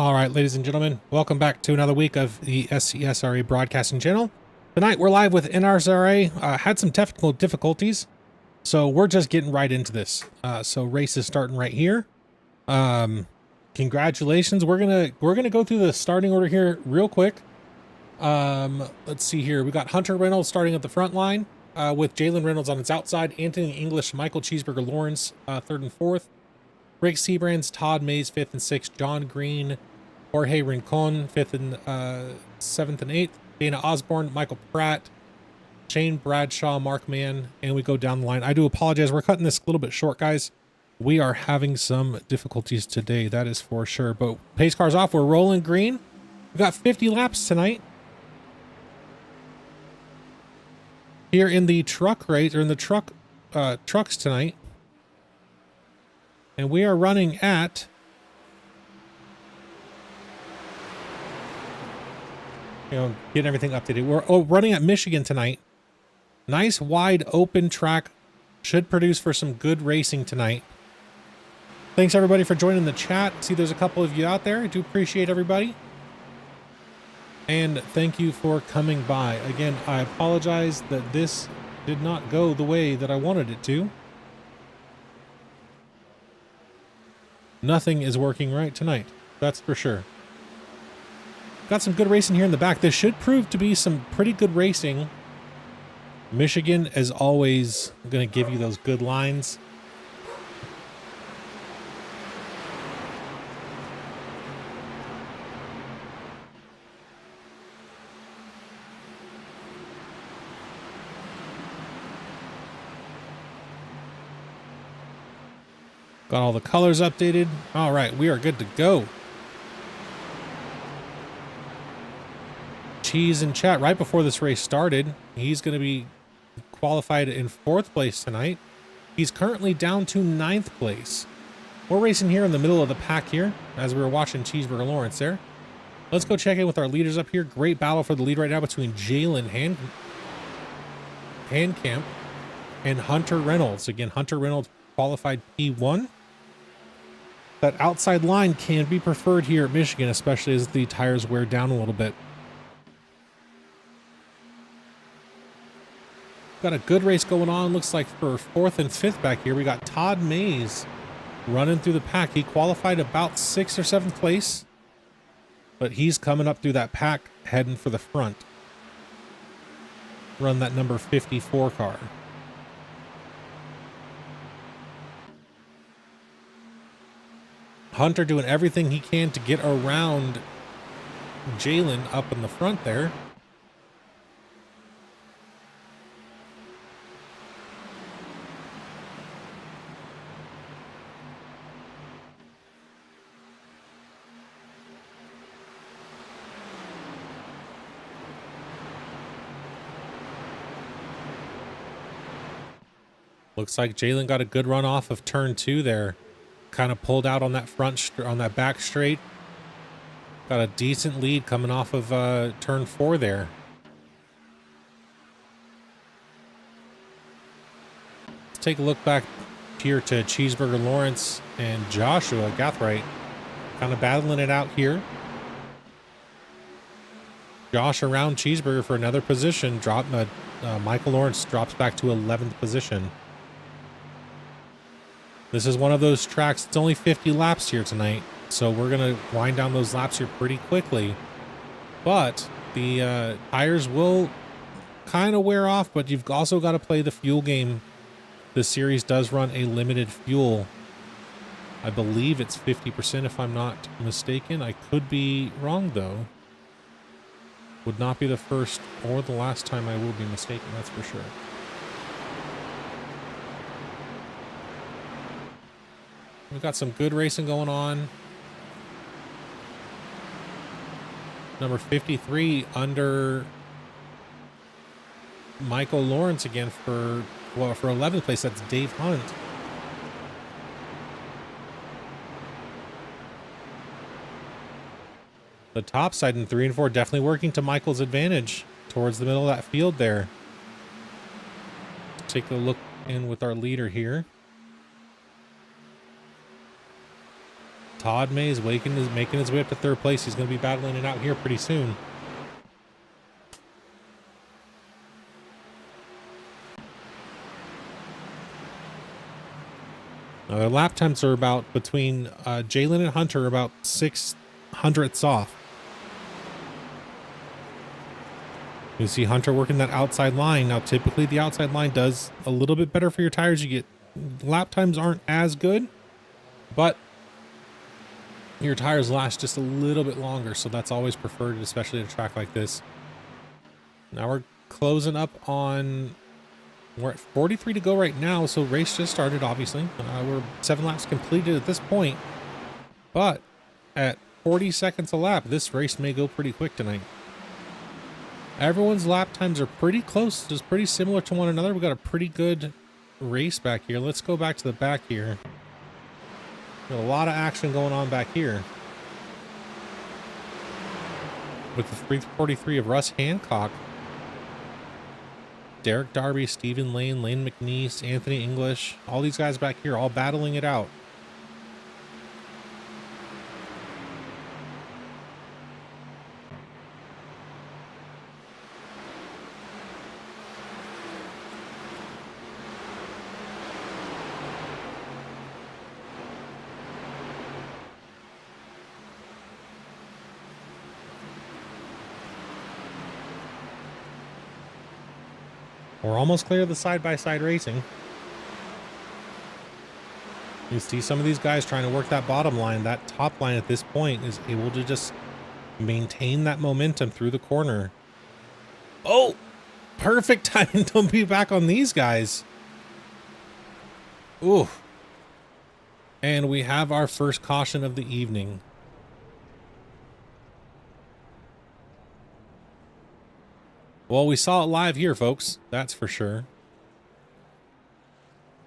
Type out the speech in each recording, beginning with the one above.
All right, ladies and gentlemen, welcome back to another week of the NSRA broadcasting channel. Tonight we're live with NSRA. Had some technical difficulties, so we're just getting right into this. So race is starting right here. Congratulations. We're gonna go through the starting order here real quick. Let's see here. We got Hunter Reynolds starting at the front line, with Jalen Reynolds on his outside, Anthony English, Michael Cheeseburger Lawrence, third and fourth. Rick Seabrands, Todd Mays, 5th and 6th, John Green, Jorge Rincon, 5th and 7th and 8th, Dana Osborne, Michael Pratt, Shane Bradshaw, Mark Mann, and we go down the line. I do apologize. We're cutting this a little bit short, guys. We are having some difficulties today, that is for sure. But pace car's off. We're rolling green. We got 50 laps tonight here in the truck race, or in the trucks tonight. And we are running at getting everything updated. We're running at Michigan tonight. Nice wide open track. Should produce for some good racing tonight. Thanks everybody for joining the chat. See, there's a couple of you out there. I do appreciate everybody. And thank you for coming by. Again, I apologize that this did not go the way that I wanted it to. Nothing is working right tonight, that's for sure. Got some good racing here in the back. This should prove to be some pretty good racing. Michigan, as always, going to give you those good lines. Got all the colors updated. All right, we are good to go. Cheese in chat right before this race started. He's going to be qualified in 4th place tonight. He's currently down to 9th place. We're racing here in the middle of the pack here as we were watching Cheeseburger Lawrence there. Let's go check in with our leaders up here. Great battle for the lead right now between Jalen Handcamp and Hunter Reynolds. Again, Hunter Reynolds qualified P1. That outside line can be preferred here at Michigan, especially as the tires wear down a little bit. Got a good race going on. Looks like for 4th and 5th back here, we got Todd Mays running through the pack. He qualified about 6th or 7th place, but he's coming up through that pack, heading for the front. Run that number 54 car. Hunter doing everything he can to get around Jalen up in the front there. Looks like Jalen got a good run off of turn 2 there. Kind of pulled out on that on that back straight. Got a decent lead coming off of turn 4 there. Let's take a look back here to Cheeseburger Lawrence and Joshua Gathright. Kind of battling it out here. Josh around Cheeseburger for another position. Michael Lawrence drops back to 11th position. This is one of those tracks. It's only 50 laps here tonight, so we're going to wind down those laps here pretty quickly. But the tires will kind of wear off, but you've also got to play the fuel game. This series does run a limited fuel. I believe it's 50% if I'm not mistaken. I could be wrong, though. Would not be the first or the last time I will be mistaken, that's for sure. We've got some good racing going on. Number 53 under Michael Lawrence again for 11th place. That's Dave Hunt. The top side in 3 and 4 definitely working to Michael's advantage towards the middle of that field there. Take a look in with our leader here. Todd May is making his way up to third place. He's going to be battling it out here pretty soon. Their lap times are about between Jalen and Hunter about 600ths off. You see Hunter working that outside line. Now, typically the outside line does a little bit better for your tires. You get lap times aren't as good, but your tires last just a little bit longer. So that's always preferred, especially at a track like this. Now we're closing up on, we're at 43 to go right now. So race just started, obviously. We're 7 laps completed at this point, but at 40 seconds a lap, this race may go pretty quick tonight. Everyone's lap times are pretty close, just pretty similar to one another. We got a pretty good race back here. Let's go back to the back here. Got a lot of action going on back here. With the 343 of Russ Hancock, Derek Darby, Stephen Lane, Lane McNeese, Anthony English, all these guys back here all battling it out. We're almost clear of the side-by-side racing. You see some of these guys trying to work that bottom line. That top line at this point is able to just maintain that momentum through the corner. Oh, perfect timing. Don't be back on these guys. Ooh. And we have our first caution of the evening. Well, we saw it live here, folks. That's for sure.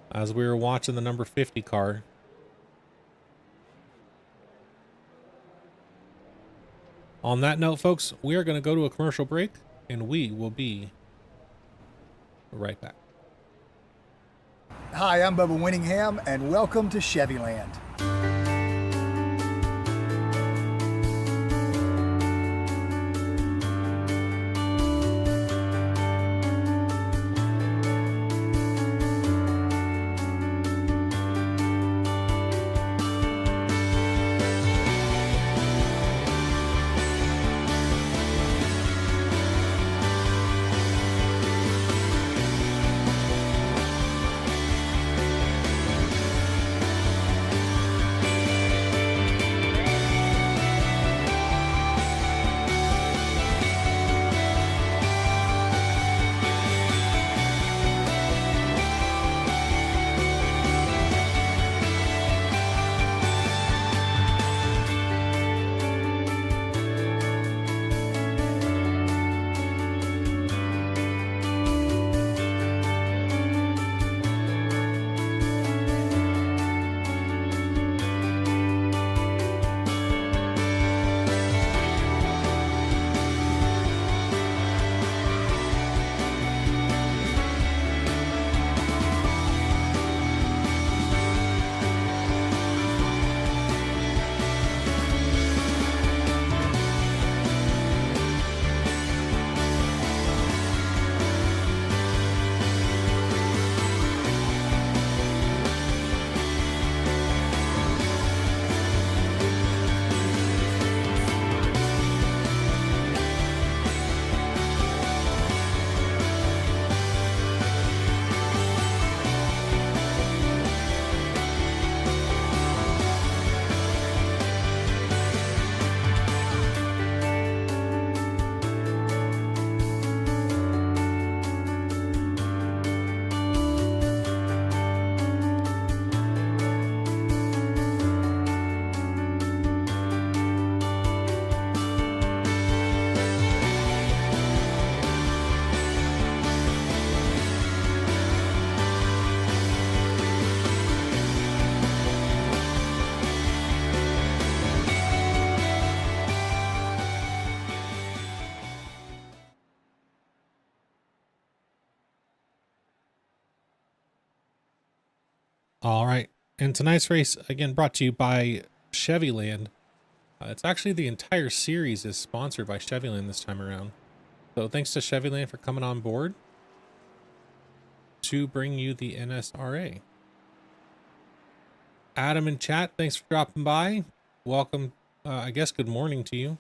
As we were watching the number 50 car. On that note, folks, we are going to go to a commercial break, and we will be right back. Hi, I'm Bubba Winningham, and welcome to Chevyland. All right. And tonight's race, again, brought to you by Chevyland. It's actually the entire series is sponsored by Chevyland this time around. So thanks to Chevyland for coming on board to bring you the NSRA. Adam in chat, thanks for dropping by. Welcome. I guess good morning to you.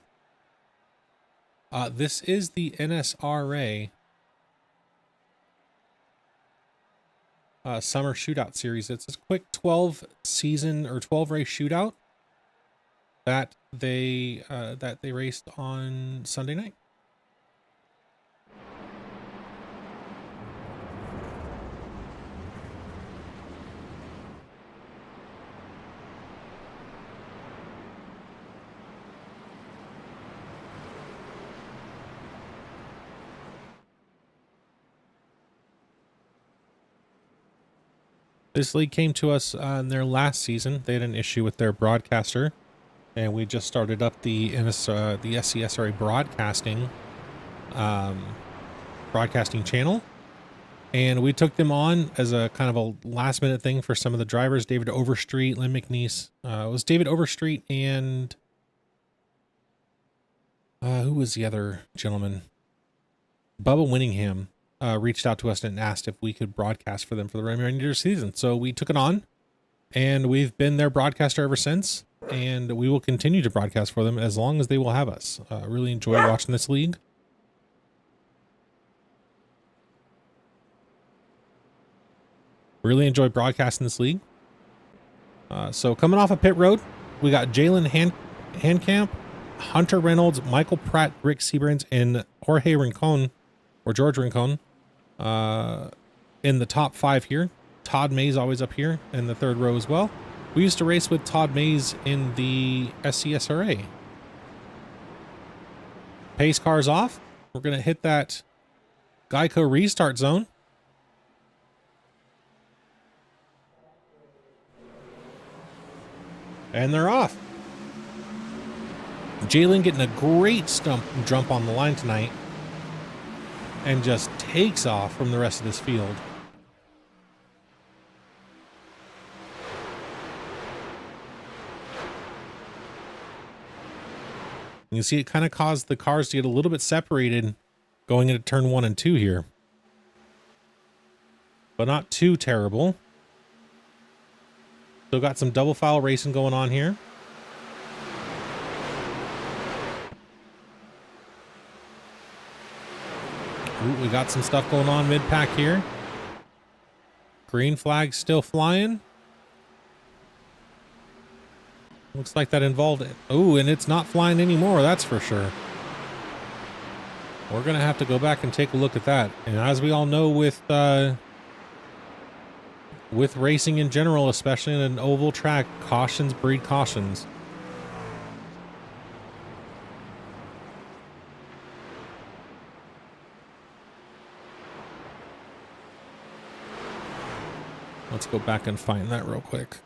This is the NSRA Summer Shootout Series. It's a quick 12 season or 12 race shootout that they raced on Sunday night. This league came to us in their last season. They had an issue with their broadcaster, and we just started up the SCSRA broadcasting channel, and we took them on as a kind of a last minute thing for some of the drivers. David Overstreet, Lynn McNeese. It was David Overstreet and who was the other gentleman? Bubba Winningham. Reached out to us and asked if we could broadcast for them for the remainder season. So we took it on, and we've been their broadcaster ever since, and we will continue to broadcast for them as long as they will have us. Really enjoy watching this league. Really enjoy broadcasting this league. So coming off of pit road, we got Jalen Handcamp, Hunter Reynolds, Michael Pratt, Rick Seaburns, and Jorge Rincon, or George Rincon. In the top 5 here. Todd Mays always up here in the 3rd row as well. We used to race with Todd Mays in the SCSRA. Pace cars off. We're going to hit that Geico restart zone. And they're off. Jalen getting a great jump on the line tonight. And just takes off from the rest of this field. You can see it kind of caused the cars to get a little bit separated going into turn 1 and 2 here. But not too terrible. Still got some double file racing going on here. Ooh, we got some stuff going on mid-pack here. Green flag still flying. Looks like that involved it. Oh, and it's not flying anymore, that's for sure. We're going to have to go back and take a look at that. And as we all know with racing in general, especially in an oval track, cautions breed cautions. Let's go back and find that real quick.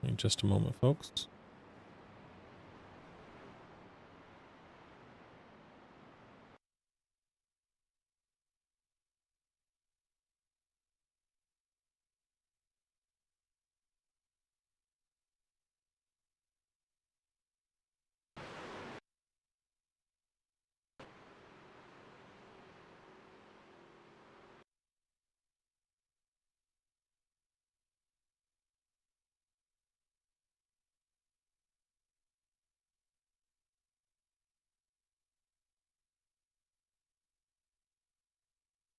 In just a moment, folks.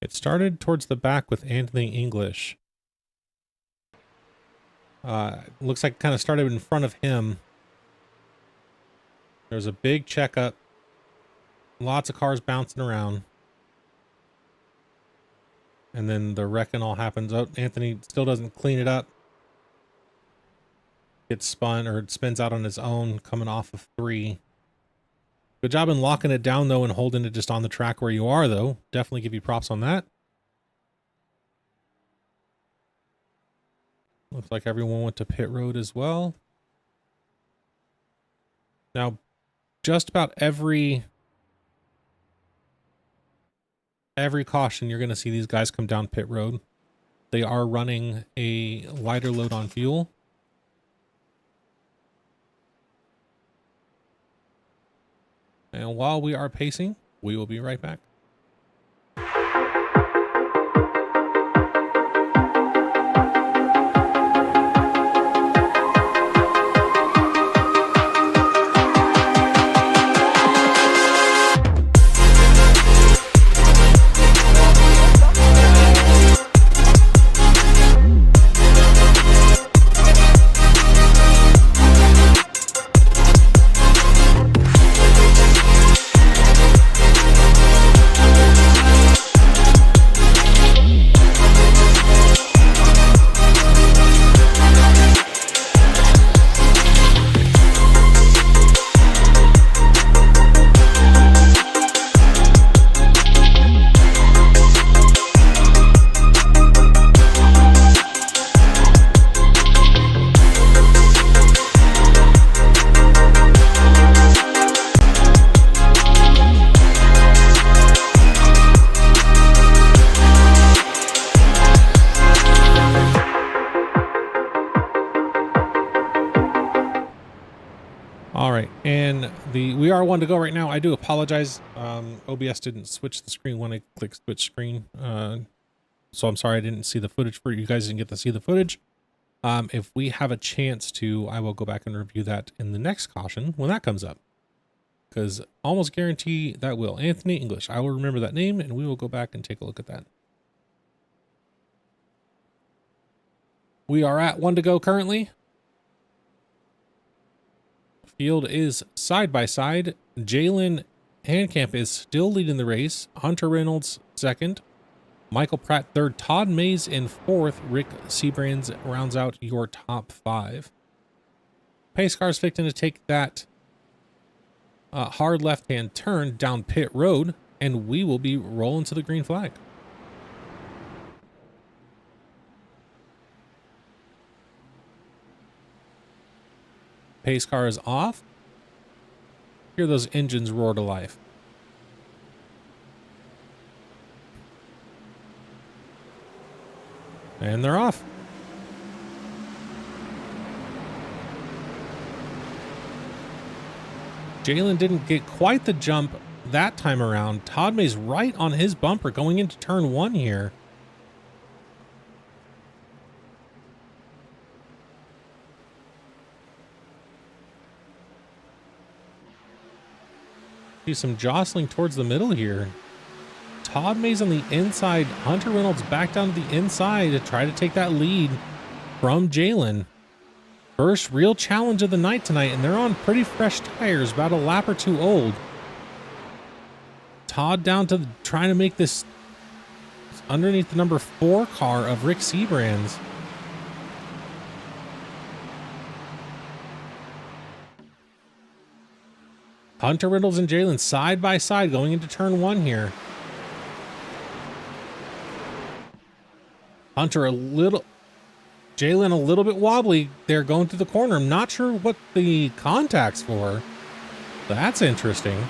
It started towards the back with Anthony English. Looks like it kind of started in front of him. There's a big checkup. Lots of cars bouncing around. And then the wrecking all happens. Oh, Anthony still doesn't clean it up. Gets spun, or it spins out on his own, coming off of 3. Good job in locking it down, though, and holding it just on the track where you are, though. Definitely give you props on that. Looks like everyone went to pit road as well. Now, just about every caution, you're going to see these guys come down pit road. They are running a lighter load on fuel. And while we are pacing, we will be right back. All right, and we are one to go right now. I do apologize. OBS didn't switch the screen when I clicked switch screen. So I'm sorry I didn't see the footage for you guys. Didn't get to see the footage. If we have a chance to, I will go back and review that in the next caution when that comes up. Because almost guarantee that will. Anthony English. I will remember that name and we will go back and take a look at that. We are at one to go currently. Field is side by side. Jalen Handcamp is still leading the race. Hunter Reynolds second. Michael Pratt third. Todd Mays in fourth. Rick Seabrands rounds out your top five. Pace car is fixing to take that hard left-hand turn down pit road, and we will be rolling to the green flag. Pace car is off. Hear those engines roar to life. And they're off. Jalen didn't get quite the jump that time around. Todd May's right on his bumper going into turn one here. See some jostling towards the middle here. Todd May's on the inside. Hunter Reynolds back down to the inside to try to take that lead from Jalen. First real challenge of the night tonight, and they're on pretty fresh tires, about a lap or two old. Todd down to trying to make this underneath the number 4 car of Rick Seabrands. Hunter Reynolds and Jalen side by side going into turn one here. Jalen a little bit wobbly there going through the corner. I'm not sure what the contact's for. That's interesting.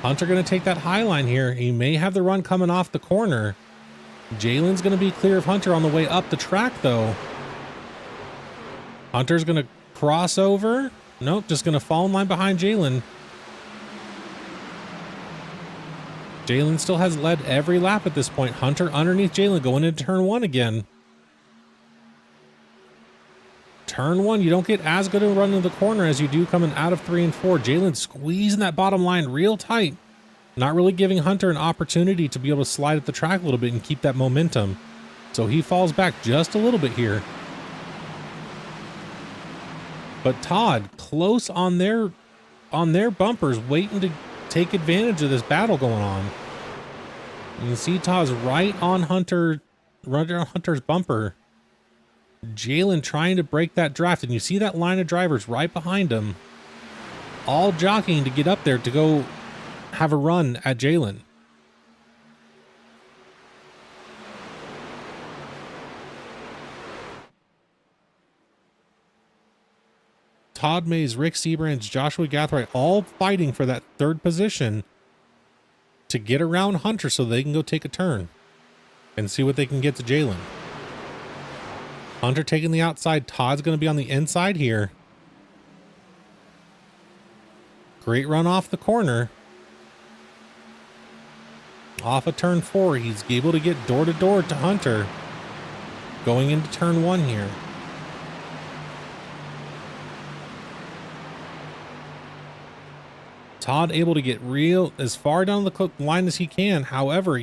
Hunter going to take that high line here. He may have the run coming off the corner. Jalen's going to be clear of Hunter on the way up the track, though. Hunter's going to cross over. Nope, just going to fall in line behind Jalen. Jalen still has led every lap at this point. Hunter underneath Jalen going into turn one again. Turn one, you don't get as good a run in the corner as you do coming out of 3 and 4. Jalen squeezing that bottom line real tight. Not really giving Hunter an opportunity to be able to slide at the track a little bit and keep that momentum. So he falls back just a little bit here. But Todd close on their bumpers, waiting to take advantage of this battle going on. You can see Todd's right on Hunter's bumper. Jalen trying to break that draft, and you see that line of drivers right behind him, all jockeying to get up there to go have a run at Jalen. Todd Mays, Rick Seabrand, Joshua Gathright all fighting for that third position to get around Hunter so they can go take a turn and see what they can get to Jalen. Hunter taking the outside. Todd's going to be on the inside here. Great run off the corner. Off of turn 4, he's able to get door to door to Hunter going into turn 1 here. Todd able to get real as far down the line as he can. However,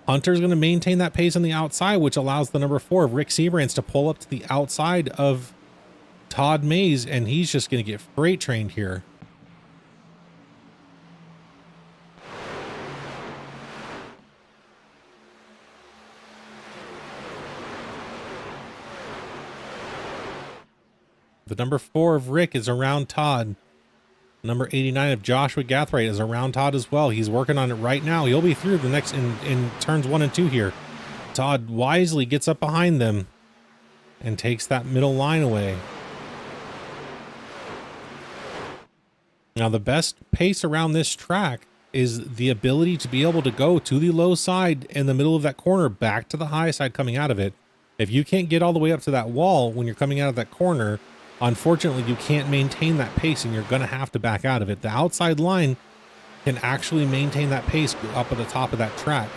Hunter's going to maintain that pace on the outside, which allows the number 4 of Rick Seabrands to pull up to the outside of Todd Mays, and he's just going to get freight trained here. The number 4 of Rick is around Todd. Number 89 of Joshua Gathright is around Todd as well. He's working on it right now. He'll be through the next in turns 1 and 2 here. Todd wisely gets up behind them and takes that middle line away. Now, the best pace around this track is the ability to be able to go to the low side in the middle of that corner back to the high side coming out of it. If you can't get all the way up to that wall when you're coming out of that corner, unfortunately, you can't maintain that pace and you're going to have to back out of it. The outside line can actually maintain that pace up at the top of that track.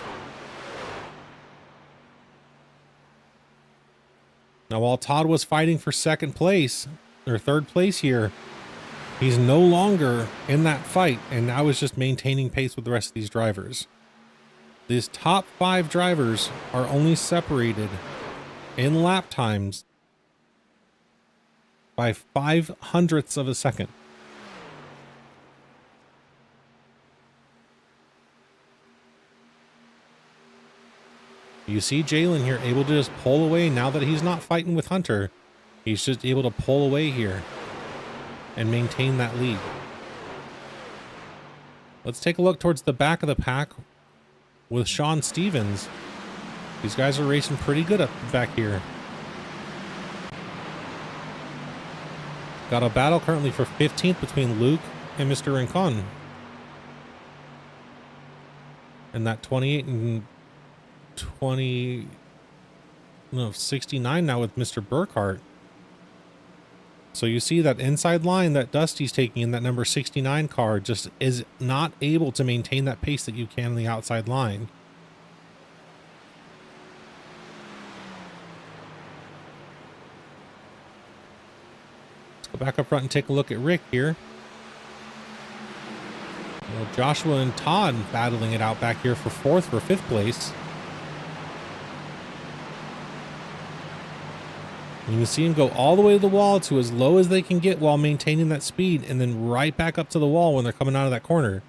Now, while Todd was fighting for second place or third place here, he's no longer in that fight and now is just maintaining pace with the rest of these drivers. These top 5 drivers are only separated in lap times by 0.05 of a second. You see Jalen here able to just pull away now that he's not fighting with Hunter. He's just able to pull away here and maintain that lead. Let's take a look towards the back of the pack with Sean Stevens. These guys are racing pretty good up back here. Got a battle currently for 15th between Luke and Mr. Rincon. And that 28 and 69 now with Mr. Burkhart. So you see that inside line that Dusty's taking in that number 69 car just is not able to maintain that pace that you can on the outside line. Go back up front and take a look at Rick here. Well, Joshua and Todd battling it out back here for 4th or 5th place. And you can see him go all the way to the wall to as low as they can get while maintaining that speed, and then right back up to the wall when they're coming out of that corner.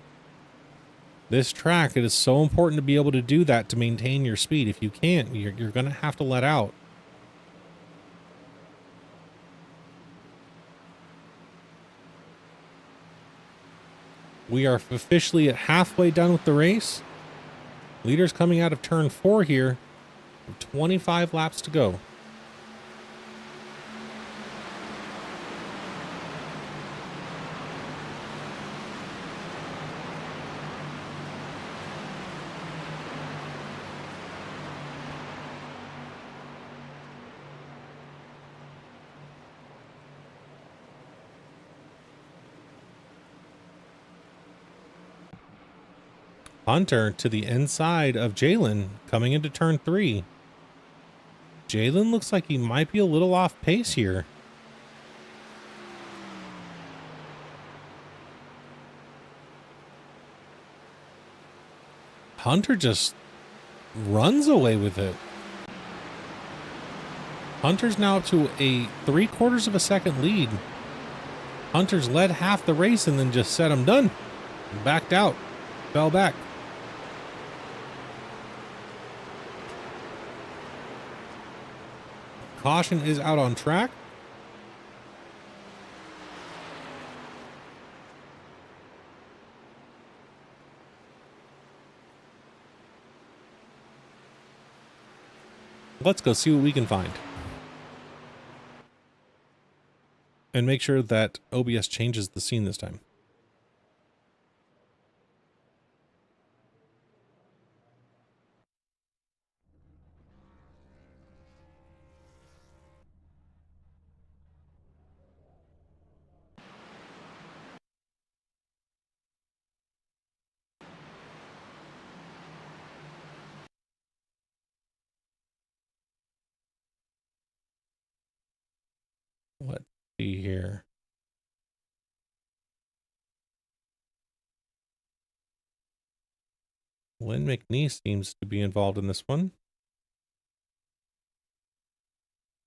This track, it is so important to be able to do that to maintain your speed. If you can't, you're going to have to let out. We are officially at halfway done with the race. Leaders coming out of turn 4 here. 25 laps to go. Hunter to the inside of Jalen coming into turn 3. Jalen looks like he might be a little off pace here. Hunter just runs away with it. Hunter's now up to a 3/4 of a second lead. Hunter's led half the race and then just said, I'm done. Backed out. Fell back. Caution is out on track. Let's go see what we can find. And make sure that OBS changes the scene this time. Let's see here. Lynn McNeese seems to be involved in this one.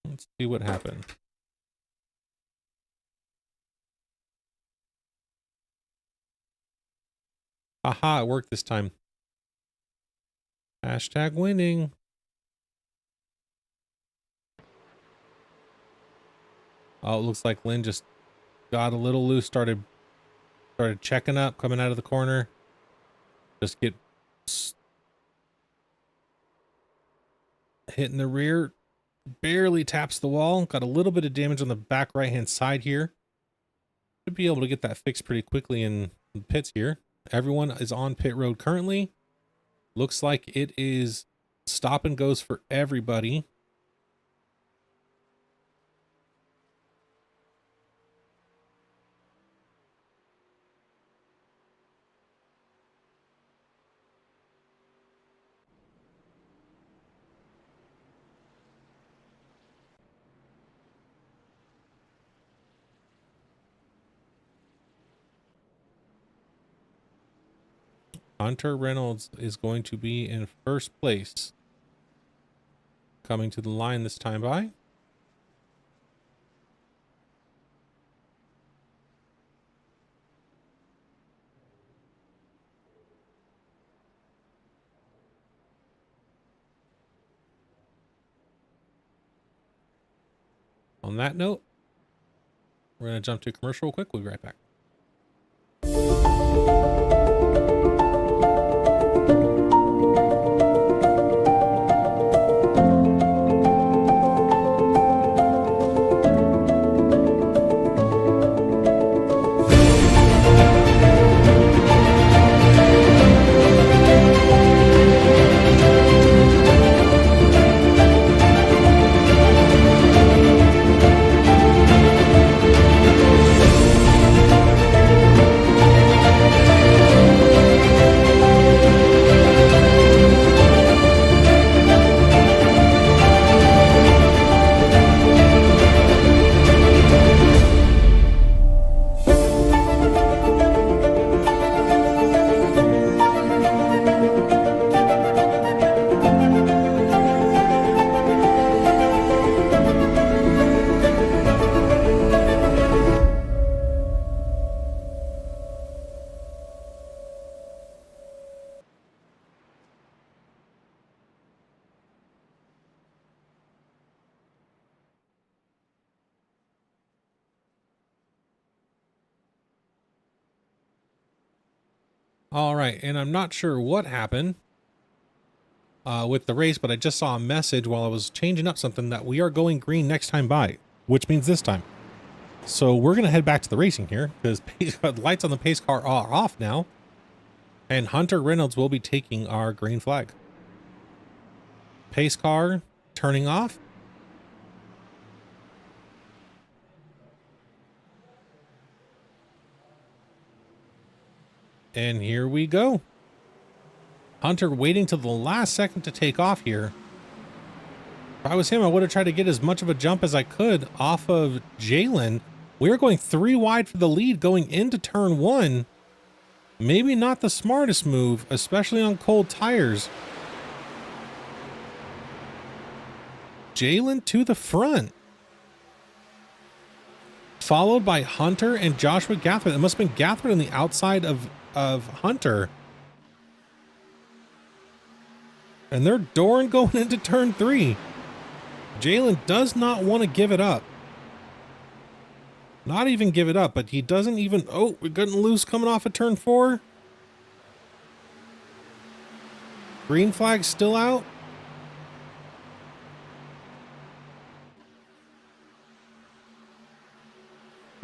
Let's see what happened. Aha, it worked this time. Hashtag winning. Oh, it looks like Lynn just got a little loose, started checking up, coming out of the corner. Just get hit in the rear. Barely taps the wall. Got a little bit of damage on the back right-hand side here. Should be able to get that fixed pretty quickly in the pits here. Everyone is on pit road currently. Looks like it is stop and goes for everybody. Hunter Reynolds is going to be in first place. Coming to the line this time by. On that note, we're going to jump to commercial real quick. We'll be right back. All right, and I'm not sure what happened with the race, but I just saw a message while I was changing up something that we are going green next time by, which means this time. So we're going to head back to the racing here because lights on the pace car are off now. And Hunter Reynolds will be taking our green flag. Pace car turning off. And here we go. Hunter waiting till the last second to take off here. If I was him, I would have tried to get as much of a jump as I could off of Jalen. We were going 3 wide for the lead going into turn 1. Maybe not the smartest move, especially on cold tires. Jalen to the front. Followed by Hunter and Joshua Gathwood. It must have been Gathwood on the outside of Hunter. And they're dooring going into turn 3. Jalen does not want to give it up. Not even give it up, but he doesn't even... Oh, we're getting loose coming off of turn 4. Green flag still out.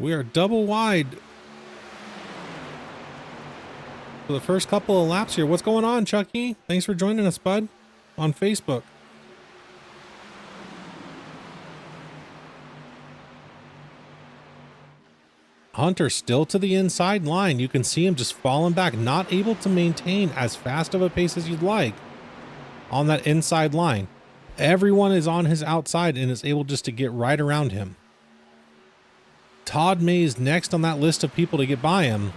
We are double wide for the first couple of laps here. What's going on, Chucky? Thanks for joining us, bud, on Facebook. Hunter still to the inside line. You can see him just falling back, not able to maintain as fast of a pace as you'd like on that inside line. Everyone is on his outside and is able just to get right around him. Todd Mays next on that list of people to get by him,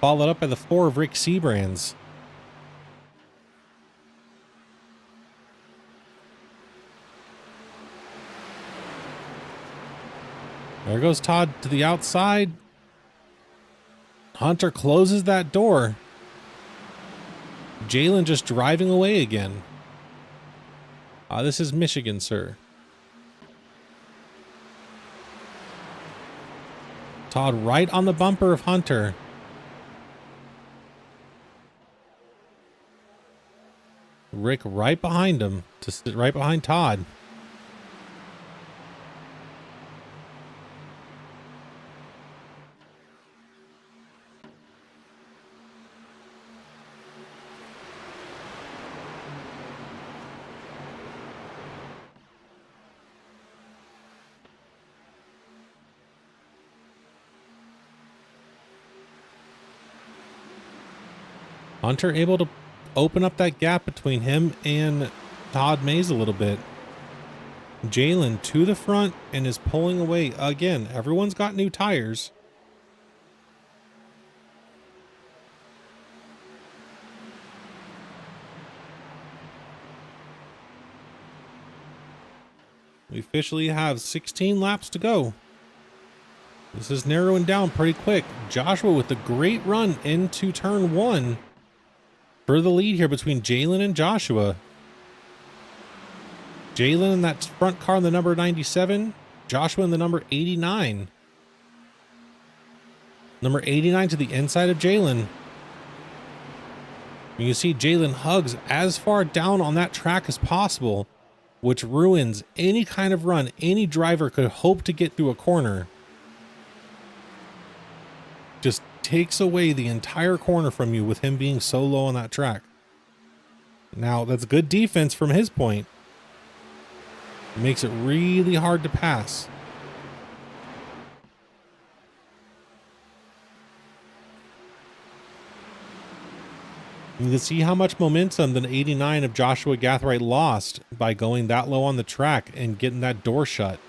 followed up by the 4 of Rick Seabrands. There goes Todd to the outside. Hunter closes that door. Jalen just driving away again. This is Michigan, sir. Todd right on the bumper of Hunter. Rick right behind him, to sit right behind Todd. Hunter able to open up that gap between him and Todd Mays a little bit. Jalen to the front and is pulling away again. Everyone's got new tires. We officially have 16 laps to go. This is narrowing down pretty quick. Joshua with a great run into turn 1. For the lead here between Jalen and Joshua. Jalen in that front car in the number 97. Joshua in the number 89. Number 89 to the inside of Jalen. You see Jalen hugs as far down on that track as possible, which ruins any kind of run any driver could hope to get through a corner. Just takes away the entire corner from you with him being so low on that track. Now, that's good defense from his point. It makes it really hard to pass. You can see how much momentum the 89 of Joshua Gathright lost by going that low on the track and getting that door shut.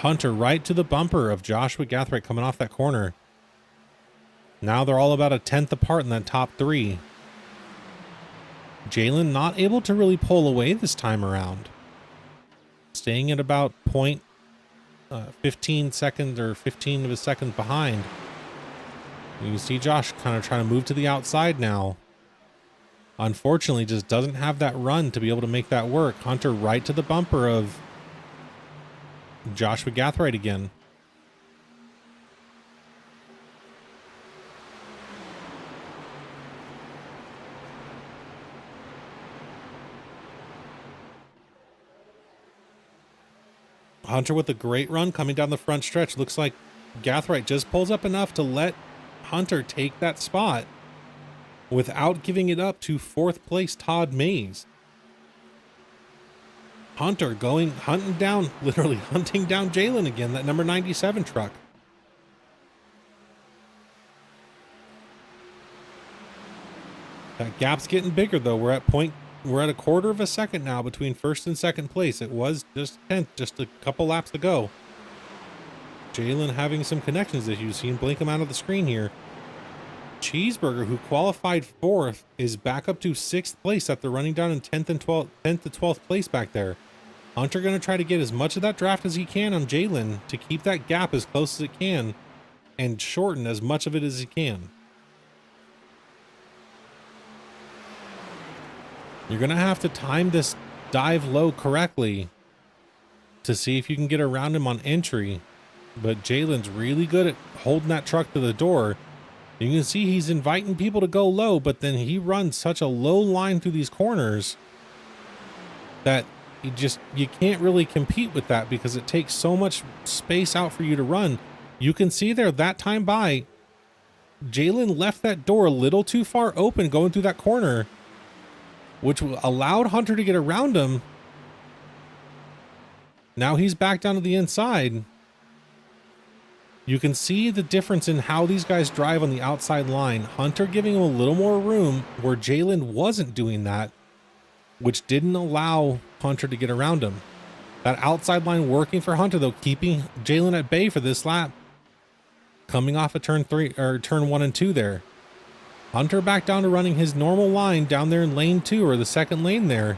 Hunter right to the bumper of Joshua Gathright coming off that corner. Now they're all about a 10th apart in that top 3. Jalen not able to really pull away this time around. Staying at about 15 seconds or 15 of a second behind. You can see Josh kind of trying to move to the outside now. Unfortunately, just doesn't have that run to be able to make that work. Hunter right to the bumper of Joshua Gathright again. Hunter with a great run coming down the front stretch. Looks like Gathright just pulls up enough to let Hunter take that spot without giving it up to 4th place Todd Mays. Hunter hunting down Jalen again, that number 97 truck. That gap's getting bigger though. We're at a quarter of a second now between 1st and 2nd place. It was just 10th, just a couple laps to go. Jalen having some connections issues. You can blink him out of the screen here. Cheeseburger, who qualified 4th, is back up to 6th place after running down in 10th to 12th place back there. Hunter going to try to get as much of that draft as he can on Jalen to keep that gap as close as it can and shorten as much of it as he can. You're going to have to time this dive low correctly to see if you can get around him on entry. But Jalen's really good at holding that truck to the door. You can see he's inviting people to go low, but then he runs such a low line through these corners that you can't really compete with that because it takes so much space out for you to run. You can see there that time by, Jalen left that door a little too far open going through that corner, which allowed Hunter to get around him. Now he's back down to the inside. You can see the difference in how these guys drive on the outside line. Hunter giving him a little more room where Jalen wasn't doing that, which didn't allow Hunter to get around him. That outside line working for Hunter, though, keeping Jalen at bay for this lap. Coming off of turn 1 and 2 there. Hunter back down to running his normal line down there in lane 2, or the second lane there.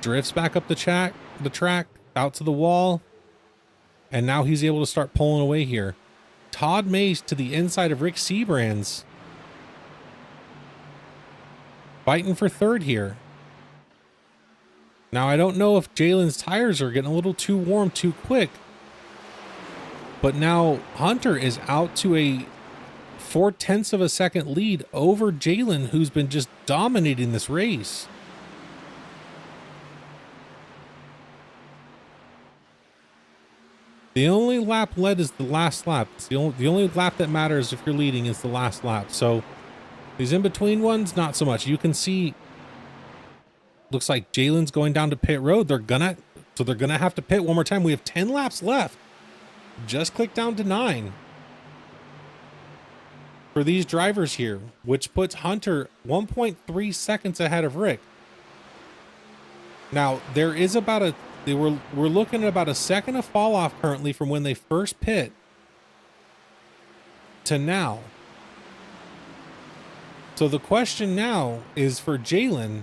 Drifts back up the track, out to the wall. And now he's able to start pulling away here. Todd Mays to the inside of Rick Seabrands. Fighting for third here. Now, I don't know if Jalen's tires are getting a little too warm too quick. But now Hunter is out to a 0.4 of a second lead over Jalen, who's been just dominating this race. The only lap led is the last lap. It's the only lap that matters if you're leading is the last lap. So these in-between ones, not so much. You can see, looks like Jalen's going down to pit road. They're gonna have to pit one more time. We have 10 laps left. Just click down to 9 for these drivers here, which puts Hunter 1.3 seconds ahead of Rick. Now there is about we're looking at about a second of fall off currently from when they first pit to now. So the question now is for Jalen,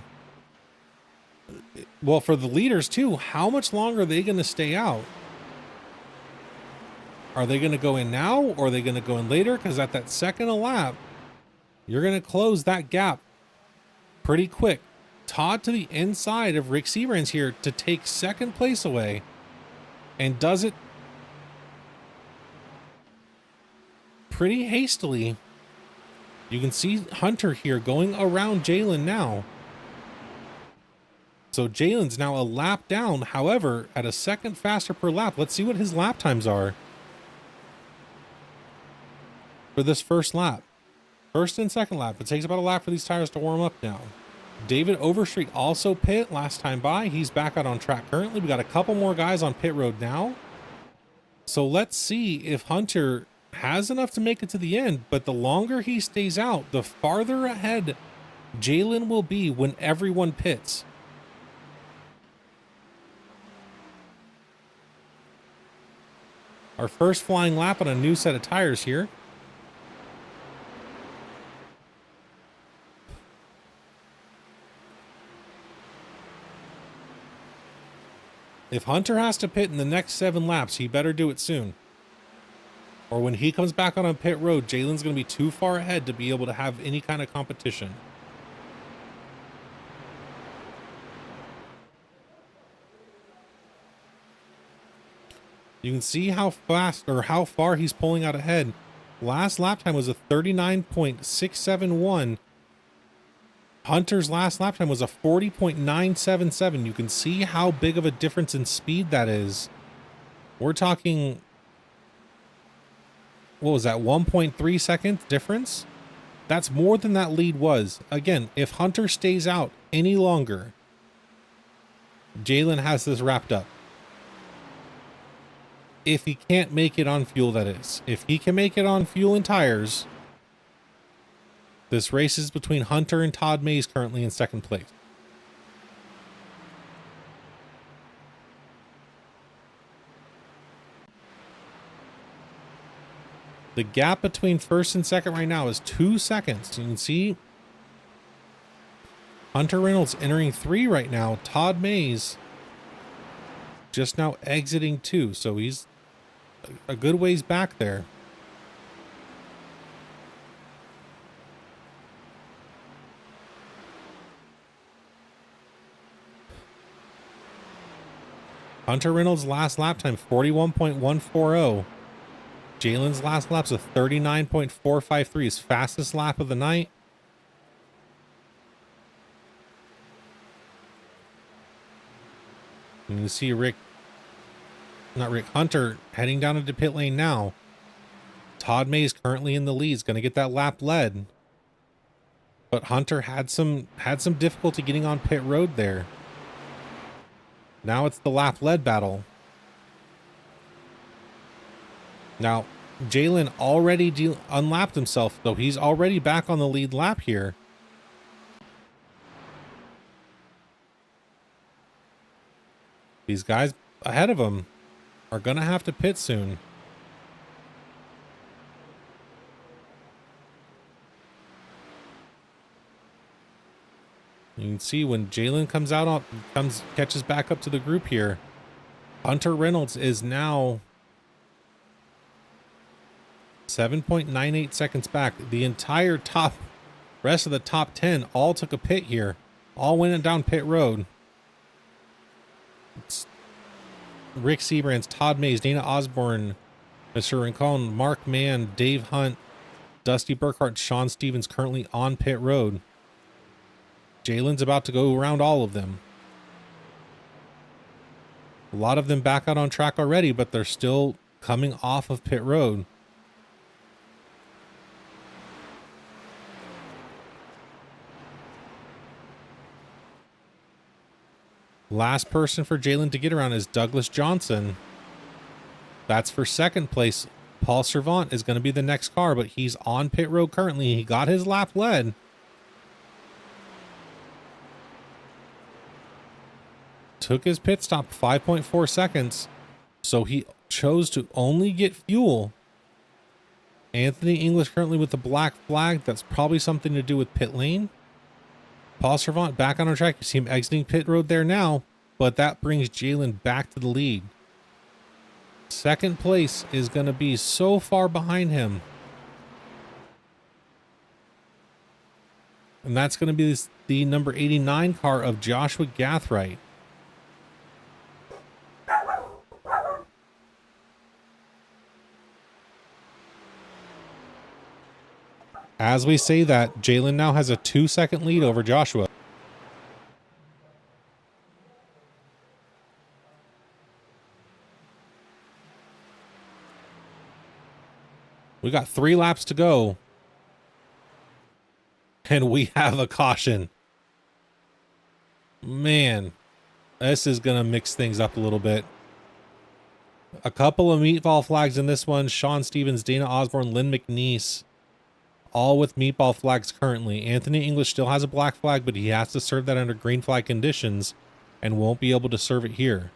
well, for the leaders too, how much longer are they going to stay out? Are they going to go in now, or are they going to go in later? Because at that second a lap, you're going to close that gap pretty quick. Todd to the inside of Rick Seabrands here to take second place away, and does it pretty hastily. You can see Hunter here going around Jalen now. So Jalen's now a lap down, however, at a second faster per lap. Let's see what his lap times are for this first lap. First and second lap. It takes about a lap for these tires to warm up now. David Overstreet also pit last time by. He's back out on track currently. We got a couple more guys on pit road now. So let's see if Hunter has enough to make it to the end, but the longer he stays out, the farther ahead Jalen will be when everyone pits. Our first flying lap on a new set of tires here. If Hunter has to pit in the next 7 laps, he better do it soon. Or when he comes back on pit road, Jalen's going to be too far ahead to be able to have any kind of competition. You can see how fast or how far he's pulling out ahead. Last lap time was a 39.671. Hunter's last lap time was a 40.977. You can see how big of a difference in speed that is. We're talking, what was that, 1.3 second difference? That's more than that lead was. Again, if Hunter stays out any longer, Jalen has this wrapped up. If he can't make it on fuel, that is. If he can make it on fuel and tires, this race is between Hunter and Todd Mays currently in second place. The gap between first and second right now is 2 seconds. You can see Hunter Reynolds entering 3 right now. Todd Mays just now exiting 2. So he's a good ways back there. Hunter Reynolds' last lap time, 41.140. Jalen's last lap's a 39.453, his fastest lap of the night. And you see Hunter heading down into pit lane now. Todd May is currently in the lead. He's going to get that lap led. But Hunter had some difficulty getting on pit road there. Now it's the lap led battle. Now, Jalen already unlapped himself, though he's already back on the lead lap here. These guys ahead of him are going to have to pit soon. You can see when Jalen catches back up to the group here. Hunter Reynolds is now 7.98 seconds back. The entire rest of the top 10 all took a pit here. All went down pit road. It's Rick Seabrands, Todd Mays, Dana Osborne, Mr. Rincon, Mark Mann, Dave Hunt, Dusty Burkhart, Sean Stevens currently on pit road. Jalen's about to go around all of them. A lot of them back out on track already, but they're still coming off of pit road. Last person for Jalen to get around is Douglas Johnson. That's for second place. Paul Servant is going to be the next car, but he's on pit road currently. He got his lap led. Took his pit stop 5.4 seconds. So he chose to only get fuel. Anthony English currently with the black flag. That's probably something to do with pit lane. Paul Servant back on our track. You see him exiting pit road there now, but that brings Jalen back to the lead. Second place is going to be so far behind him. And that's going to be the number 89 car of Joshua Gathright. As we say that, Jalen now has a 2-second lead over Joshua. We got 3 laps to go. And we have a caution. Man, this is going to mix things up a little bit. A couple of meatball flags in this one. Sean Stevens, Dana Osborne, Lynn McNeese. All with meatball flags currently. Anthony English still has a black flag, but he has to serve that under green flag conditions and won't be able to serve it here.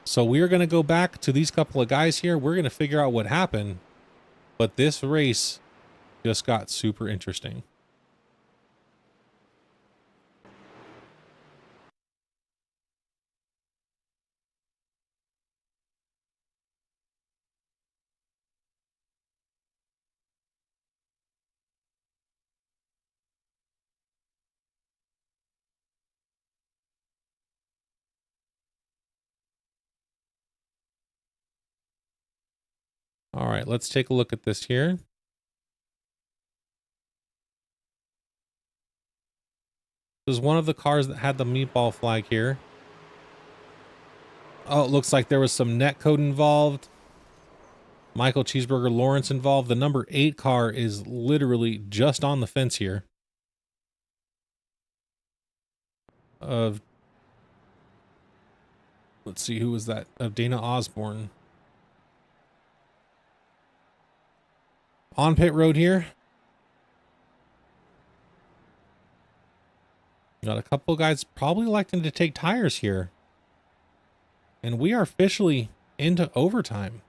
So we are going to go back to these couple of guys here. We're going to figure out what happened. But this race just got super interesting. All right, let's take a look at this here. This is one of the cars that had the meatball flag here. Oh, it looks like there was some net code involved. Michael Cheeseburger Lawrence involved. The number 8 car is literally just on the fence here. Let's see, who was that? Of Dana Osborne. On pit road here. Got a couple guys probably electing to take tires here. And we are officially into overtime.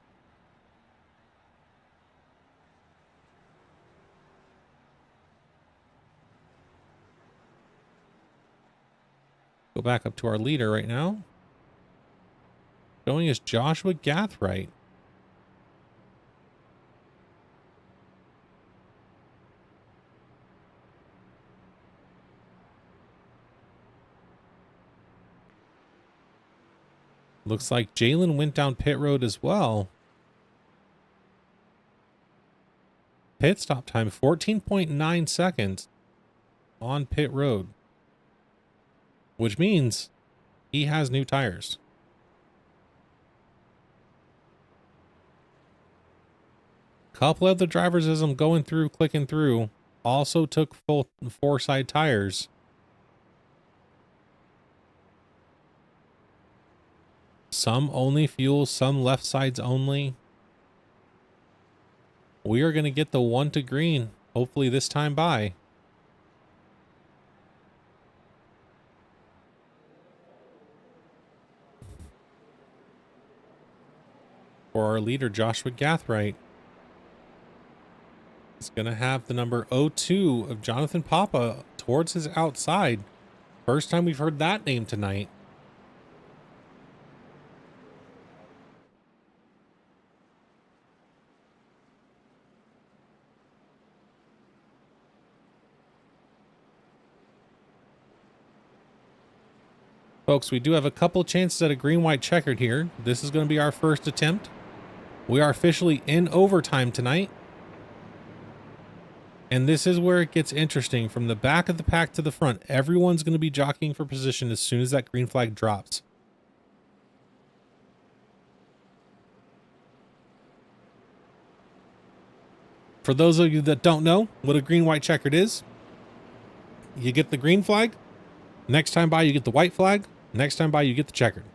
Go back up to our leader right now. Showing us Joshua Gathright. Looks like Jalen went down pit road as well. Pit stop time, 14.9 seconds on pit road. Which means he has new tires. Couple of the drivers, as I'm going through, clicking through, also took full 4-side tires. Some only fuel, some left sides only. We are going to get the 1 to green, hopefully this time by. For our leader, Joshua Gathright. He's going to have the number 02 of Jonathan Papa towards his outside. First time we've heard that name tonight. Folks, we do have a couple chances at a green-white checkered here. This is going to be our first attempt. We are officially in overtime tonight. And this is where it gets interesting. From the back of the pack to the front, everyone's going to be jockeying for position as soon as that green flag drops. For those of you that don't know what a green-white checkered is, you get the green flag. Next time by, you get the white flag. Next time by, you get the checkered.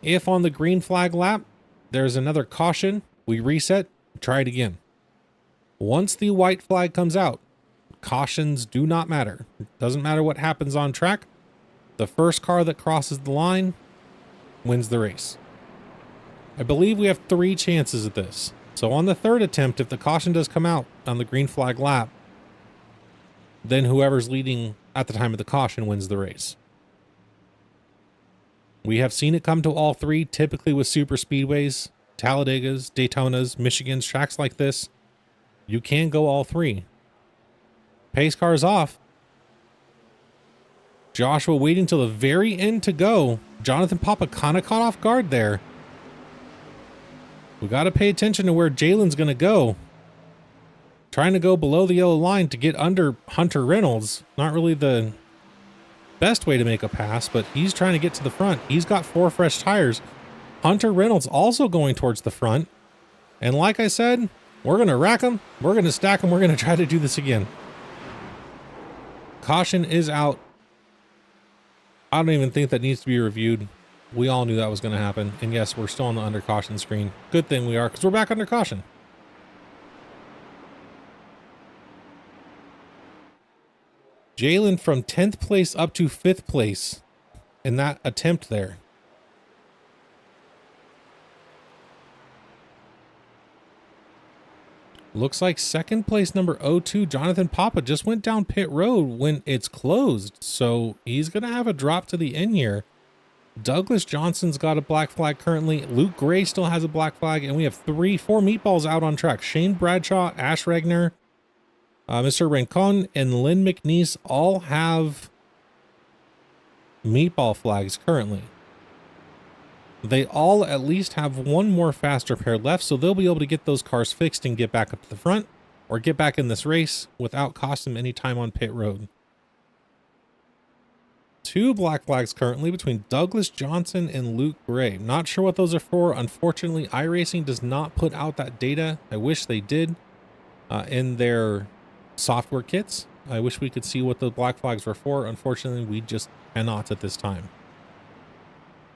If on the green flag lap, there's another caution, we reset, try it again. Once the white flag comes out, cautions do not matter. It doesn't matter what happens on track. The first car that crosses the line wins the race. I believe we have 3 chances at this. So on the 3rd attempt, if the caution does come out on the green flag lap, then whoever's leading at the time of the caution wins the race. We have seen it come to all 3, typically with super speedways, Talladegas, Daytonas, Michigans, tracks like this. You can go all 3. Pace car's off. Joshua waiting till the very end to go. Jonathan Papa kind of caught off guard there. We got to pay attention to where Jalen's going to go. Trying to go below the yellow line to get under Hunter Reynolds. Not really the best way to make a pass, but he's trying to get to the front. He's got 4 fresh tires. Hunter Reynolds also going towards the front. And like I said, we're going to rack them. We're going to stack them. We're going to try to do this again. Caution is out. I don't even think that needs to be reviewed. We all knew that was going to happen. And yes, we're still on the under caution screen. Good thing we are, because we're back under caution. Jalen from 10th place up to 5th place in that attempt there. Looks like 2nd place number 02, Jonathan Papa, just went down pit road when it's closed. So he's going to have a drop to the end here. Douglas Johnson's got a black flag currently. Luke Gray still has a black flag. And we have 4 meatballs out on track. Shane Bradshaw, Ash Regner, Mr. Rincon, and Lynn McNeese all have meatball flags currently. They all at least have 1 more fast repair left, so they'll be able to get those cars fixed and get back up to the front or get back in this race without costing them any time on pit road. 2 black flags currently between Douglas Johnson and Luke Gray. Not sure what those are for. Unfortunately, iRacing does not put out that data. I wish they did in their software kits. I wish we could see what the black flags were for. Unfortunately, we just cannot at this time.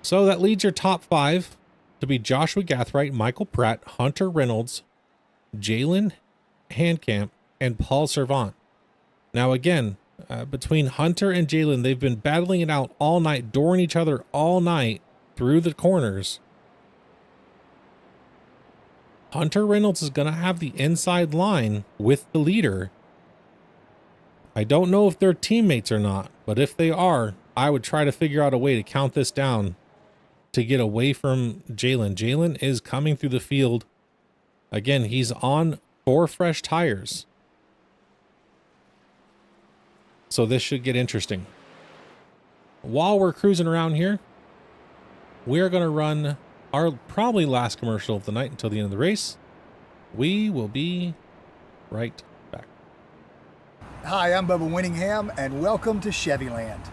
So that leads your top 5 to be Joshua Gathright, Michael Pratt, Hunter Reynolds, Jalen Handcamp, and Paul Servant. Now again, between Hunter and Jalen, they've been battling it out all night, dooring each other all night through the corners. Hunter Reynolds is going to have the inside line with the leader. I don't know if they're teammates or not, but if they are, I would try to figure out a way to count this down to get away from Jalen. Jalen is coming through the field. Again, he's on 4 fresh tires. So this should get interesting. While we're cruising around here, we are going to run our probably last commercial of the night until the end of the race. We will be right back. Hi, I'm Bubba Winningham, and welcome to Chevyland.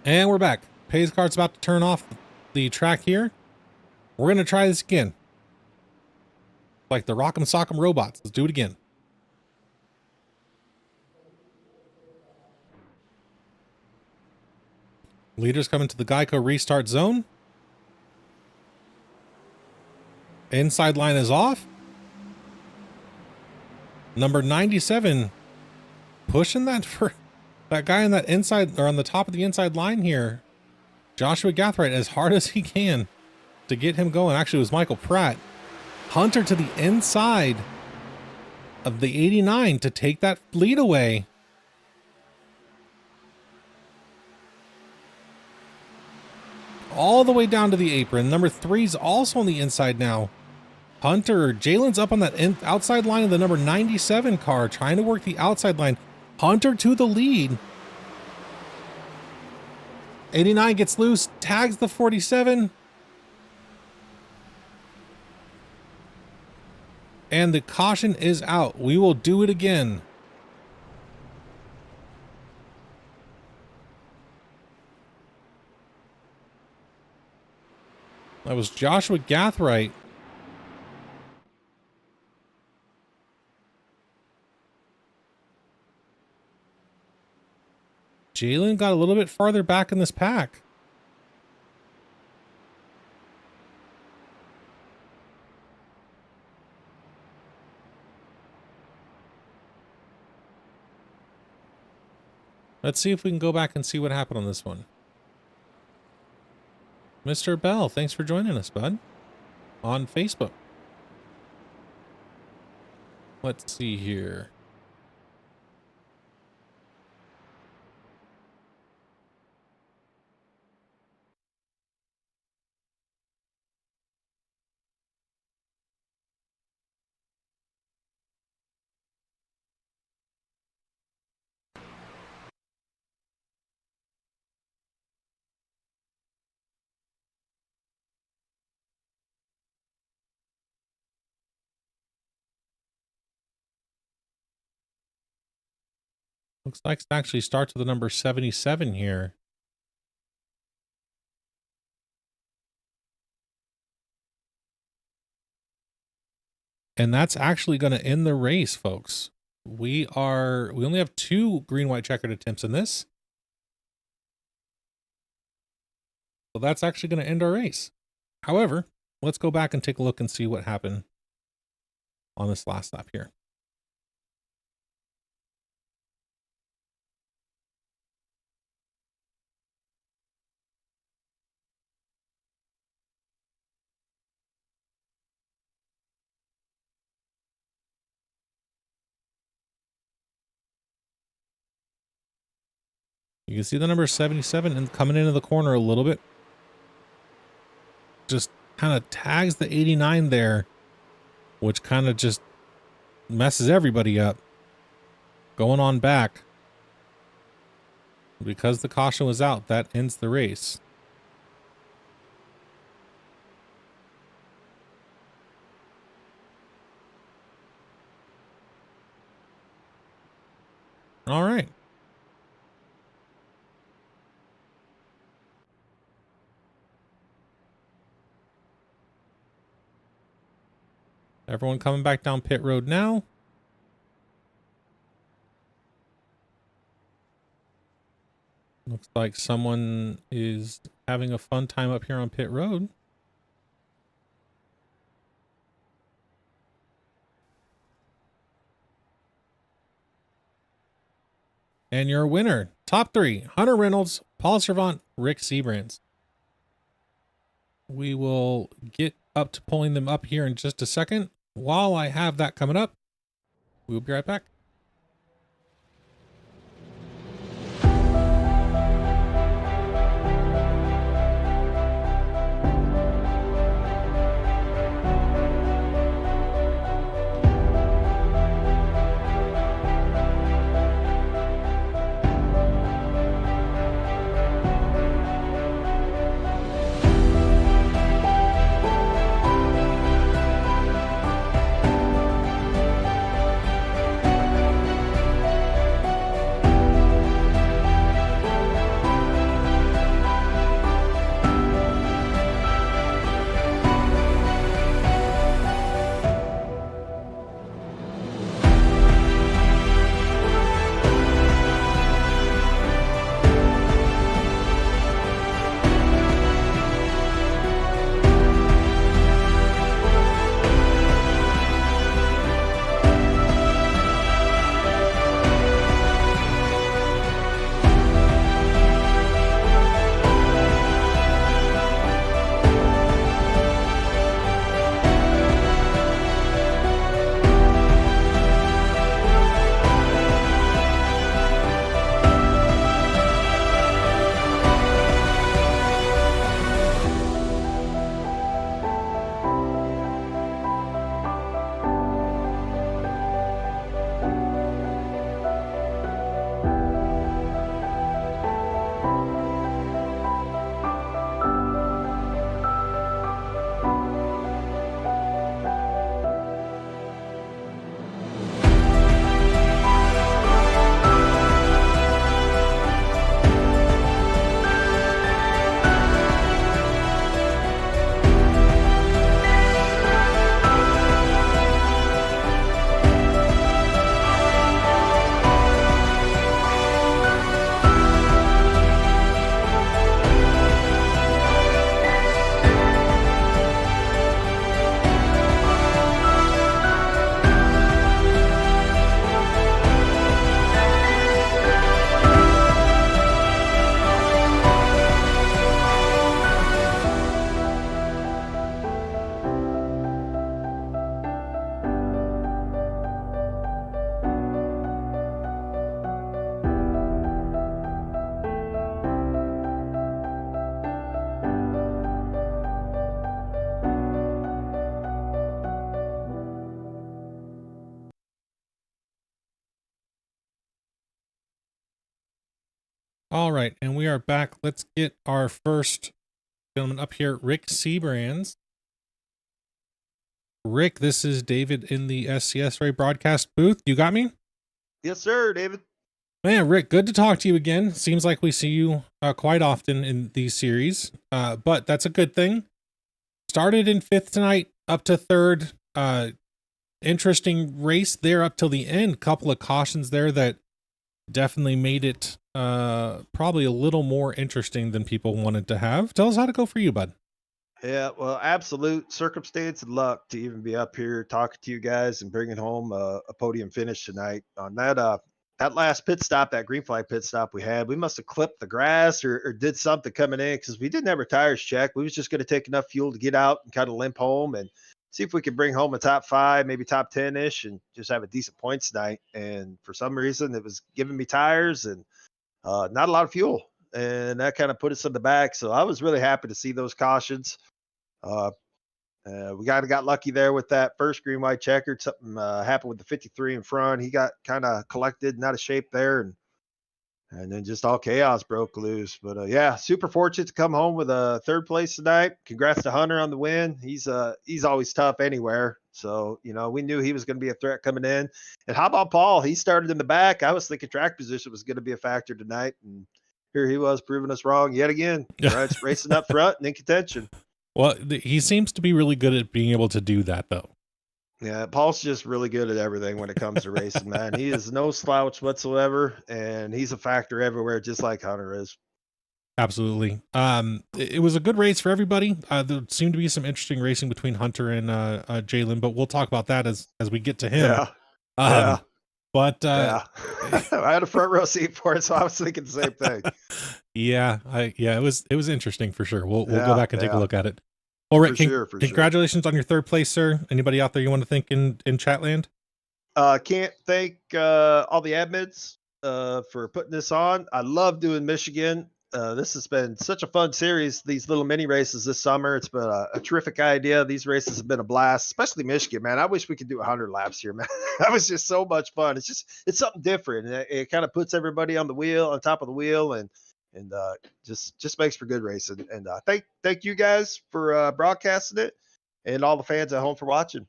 And we're back. Pace car's about to turn off the track here. We're going to try this again. Like the Rock'em Sock'em robots. Let's do it again. Leaders coming to the Geico restart zone. Inside line is off. Number 97 pushing that for that guy on that inside or on the top of the inside line here. Joshua Gathright as hard as he can to get him going. Actually, it was Michael Pratt. Hunter to the inside of the 89 to take that lead away. All the way down to the apron. Number 3's also on the inside now. Hunter, Jalen's up on that outside line of the number 97 car, trying to work the outside line. Hunter to the lead. 89 gets loose, tags the 47. And the caution is out. We will do it again. That was Joshua Gathright. Jalen got a little bit farther back in this pack. Let's see if we can go back and see what happened on this one. Mr. Bell, thanks for joining us, bud, on Facebook. Let's see here. Looks like it actually starts with the number 77 here. And that's actually going to end the race, folks. We only have 2 green-white checkered attempts in this. So that's actually going to end our race. However, let's go back and take a look and see what happened on this last lap here. You can see the number 77 and coming into the corner a little bit. Just kind of tags the 89 there, which kind of just messes everybody up. Going on back. Because the caution was out, that ends the race. All right. Everyone coming back down pit road now. Looks like someone is having a fun time up here on pit road. And your winner, top 3, Hunter Reynolds, Paul Servant, Rick Seabrands. We will get up to pulling them up here in just a second. While I have that coming up, we'll be right back. All right, and we are back. Let's get our first gentleman up here, Rick Seabrands. Rick, this is David in the SCSRA broadcast booth. You got me? Yes, sir, David. Man, Rick, good to talk to you again. Seems like we see you quite often in these series, but that's a good thing. Started in 5th tonight, up to 3rd. Interesting race there up till the end. Couple of cautions there that definitely made it probably a little more interesting than people wanted to have. Tell us how to go for you, bud. Yeah, well, absolute circumstance and luck to even be up here talking to you guys and bringing home a podium finish tonight on that last pit stop, that green flag pit stop we had. We must have clipped the grass or did something coming in because we didn't have our tires checked. We was just going to take enough fuel to get out and kind of limp home and see if we could bring home a top 5, maybe top 10-ish, and just have a decent points night. And for some reason, it was giving me tires and not a lot of fuel, and that kind of put us in the back. So I was really happy to see those cautions. Uh, we got lucky there with that first green white checkered. Something happened with the 53 in front. He got kind of collected and out of shape there, and then just all chaos broke loose. But yeah, super fortunate to come home with a 3rd place tonight. Congrats to Hunter on the win. He's always tough anywhere. So, we knew he was going to be a threat coming in. And how about Paul? He started in the back. I was thinking track position was going to be a factor tonight. And here he was proving us wrong yet again. Right, racing up front and in contention. Well, he seems to be really good at being able to do that, though. Yeah, Paul's just really good at everything when it comes to racing, man. He is no slouch whatsoever, and he's a factor everywhere, just like Hunter is. Absolutely. It was a good race for everybody. There seemed to be some interesting racing between Hunter and Jalen, but we'll talk about that as we get to him. Yeah. But yeah, I had a front row seat for it, so I was thinking the same thing. it was interesting for sure. We'll go back and take a look at it. Well, Rick, for congratulations on your 3rd place, sir. Anybody out there you want to thank in Chatland? Can't thank all the admins for putting this on. I love doing Michigan. This has been such a fun series, these little mini races this summer. It's been a terrific idea. These races have been a blast, especially Michigan, man. I wish we could do 100 laps here, man. That was just so much fun. It's something different. It kind of puts everybody on top of the wheel, and just makes for good racing. And thank you guys for broadcasting it, and all the fans at home for watching.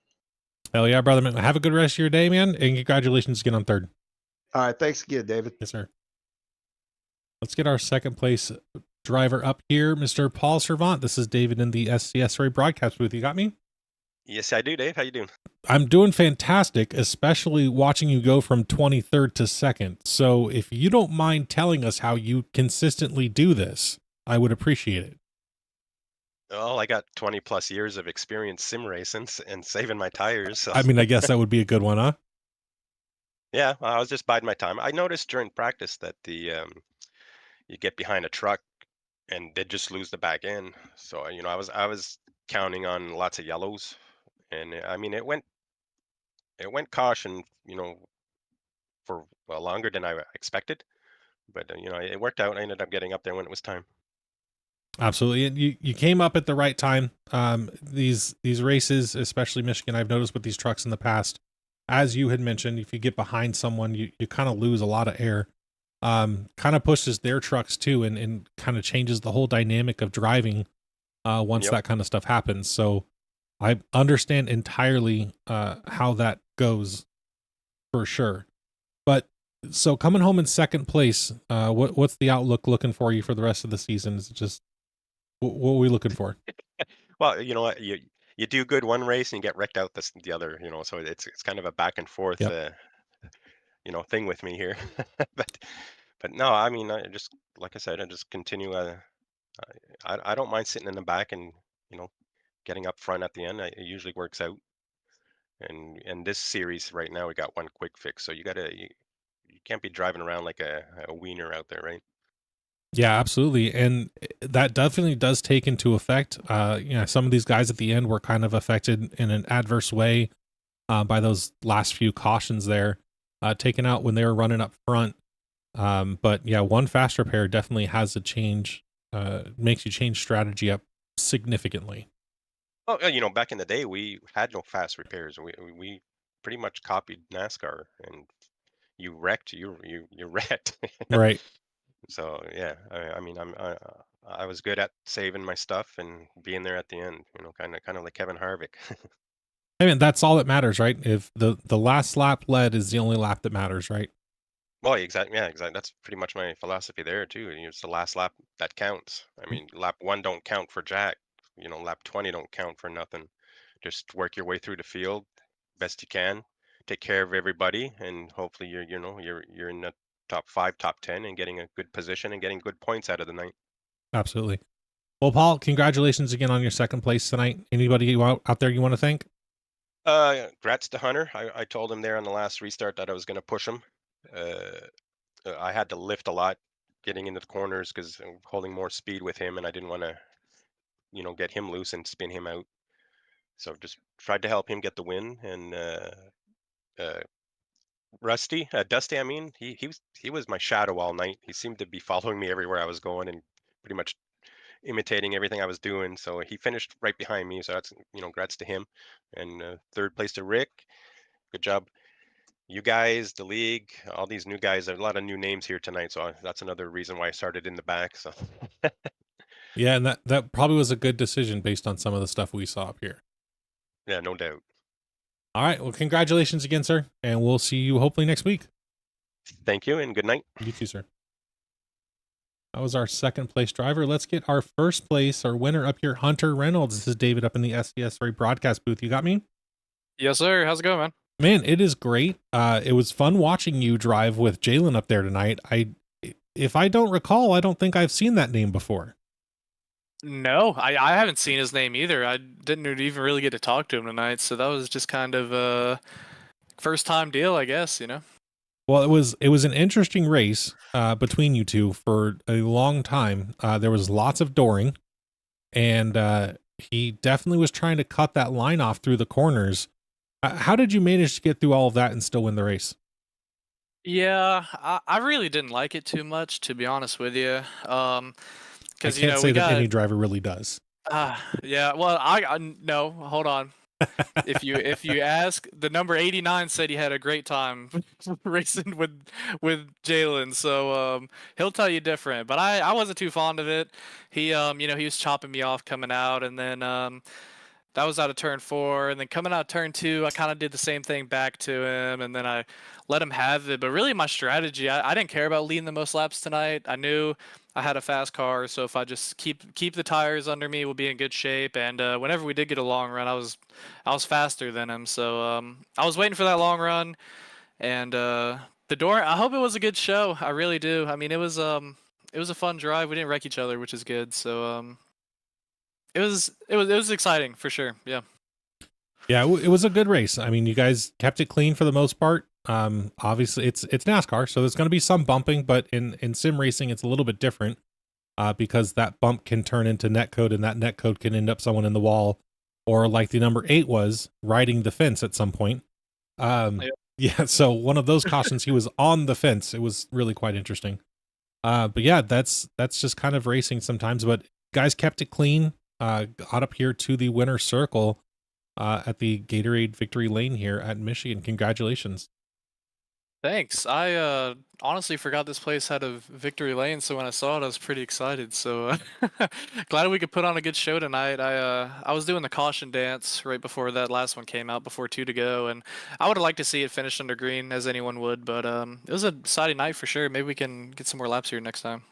Hell yeah, brother, man. Have a good rest of your day, man, and congratulations again on 3rd. All right, thanks again, David. Yes, sir. Let's get our 2nd place driver up here, Mr. Paul Servant. This is David in the SCSRA broadcast booth. You got me? Yes, I do, Dave. How you doing? I'm doing fantastic, especially watching you go from 23rd to 2nd. So if you don't mind telling us how you consistently do this, I would appreciate it. Well, I got 20 plus years of experience sim racing and saving my tires. So. I mean, I guess that would be a good one, huh? Yeah, I was just biding my time. I noticed during practice that you get behind a truck and they just lose the back end. So I was counting on lots of yellows, and I mean it went caution, for longer than I expected, but it worked out. I ended up getting up there when it was time. Absolutely. And you came up at the right time. These races, especially Michigan, I've noticed with these trucks in the past, as you had mentioned, if you get behind someone, you kind of lose a lot of air. Kind of pushes their trucks too, and kind of changes the whole dynamic of driving once that kind of stuff happens. So I understand entirely how that goes for sure. But so coming home in 2nd place, what's the outlook looking for you for the rest of the season? Is it just what are we looking for? Well, you know what, you do good one race and you get wrecked out the other, so it's kind of a back and forth thing with me here. but no, I mean, I just, like I said, I just continue. I don't mind sitting in the back and getting up front at the end. It usually works out. And this series right now, we got one quick fix, so you can't be driving around like a wiener out there, right? Yeah, absolutely. And that definitely does take into effect. Some of these guys at the end were kind of affected in an adverse way by those last few cautions there, taken out when they were running up front. But yeah, one fast repair definitely has a change, makes you change strategy up significantly. Oh, back in the day, we had no fast repairs. We pretty much copied NASCAR, and you wrecked, you wrecked. Right. So yeah, I mean, I was good at saving my stuff and being there at the end. You know, kind of like Kevin Harvick. I mean, that's all that matters, right? If the last lap led is the only lap that matters, right? Well, exactly. Yeah, exactly. That's pretty much my philosophy there too. It's the last lap that counts. I mean, lap 1 don't count for jack. You know, lap 20 don't count for nothing. Just work your way through the field best you can. Take care of everybody, and hopefully you're in the top 5, top 10, and getting a good position and getting good points out of the night. Absolutely. Well, Paul, congratulations again on your second place tonight. Anybody out there you want to thank? Congrats to Hunter. I told him there on the last restart that I was going to push him. Uh, I had to lift a lot getting into the corners because I'm holding more speed with him, and I didn't want to, get him loose and spin him out. So just tried to help him get the win. And uh, Dusty, I mean, he was my shadow all night. He seemed to be following me everywhere I was going and pretty much imitating everything I was doing. So he finished right behind me. So that's, congrats to him. And third place to Rick. Good job. You guys, the league, all these new guys, there are a lot of new names here tonight. So that's another reason why I started in the back. So Yeah, and that probably was a good decision based on some of the stuff we saw up here. yeah, no doubt. All right. Well, congratulations again, sir. And we'll see you hopefully next week. Thank you and good night. You too, sir. That was our second place driver. Let's get our first place, our winner up here, Hunter Reynolds. This is David up in the NSRA broadcast booth. You got me? Yes, sir. How's it going, man? Man, it is great. It was fun watching you drive with Jalen up there tonight. If I don't recall, I don't think I've seen that name before. No, I haven't seen his name either. I didn't even really get to talk to him tonight, so that was just kind of a first time deal, I guess, Well, it was an interesting race between you two for a long time. There was lots of dooring, and he definitely was trying to cut that line off through the corners. How did you manage to get through all of that and still win the race? Yeah, I really didn't like it too much, to be honest with you. I Because can't say we that got any driver really does. yeah. Well, I no, hold on. If you ask, the number 89 said he had a great time racing with Jalen, so he'll tell you different. But I wasn't too fond of it. He he was chopping me off coming out, and then that was out of turn 4, and then coming out of turn 2, I kind of did the same thing back to him, and then I let him have it. But really, my strategy, I didn't care about leading the most laps tonight. I knew I had a fast car, so if I just keep the tires under me, we'll be in good shape. And whenever we did get a long run, I was faster than him, so I was waiting for that long run. And the door, I hope it was a good show. I really do. I mean, it was a fun drive. We didn't wreck each other, which is good. So it was exciting for sure. Yeah. Yeah, it was a good race. I mean, you guys kept it clean for the most part. Obviously it's NASCAR, so there's going to be some bumping, but in sim racing, it's a little bit different, because that bump can turn into netcode, and that netcode can end up someone in the wall, or like the number 8 was riding the fence at some point. Yep. Yeah. So one of those cautions, he was on the fence. It was really quite interesting. But yeah, that's just kind of racing sometimes, but guys kept it clean, got up here to the winner's circle, at the Gatorade Victory Lane here at Michigan. Congratulations. Thanks. I honestly forgot this place had a victory lane, so when I saw it, I was pretty excited. So glad we could put on a good show tonight. I was doing the caution dance right before that last one came out, before 2 to go, and I would have liked to see it finish under green, as anyone would. But it was a exciting night for sure. Maybe we can get some more laps here next time.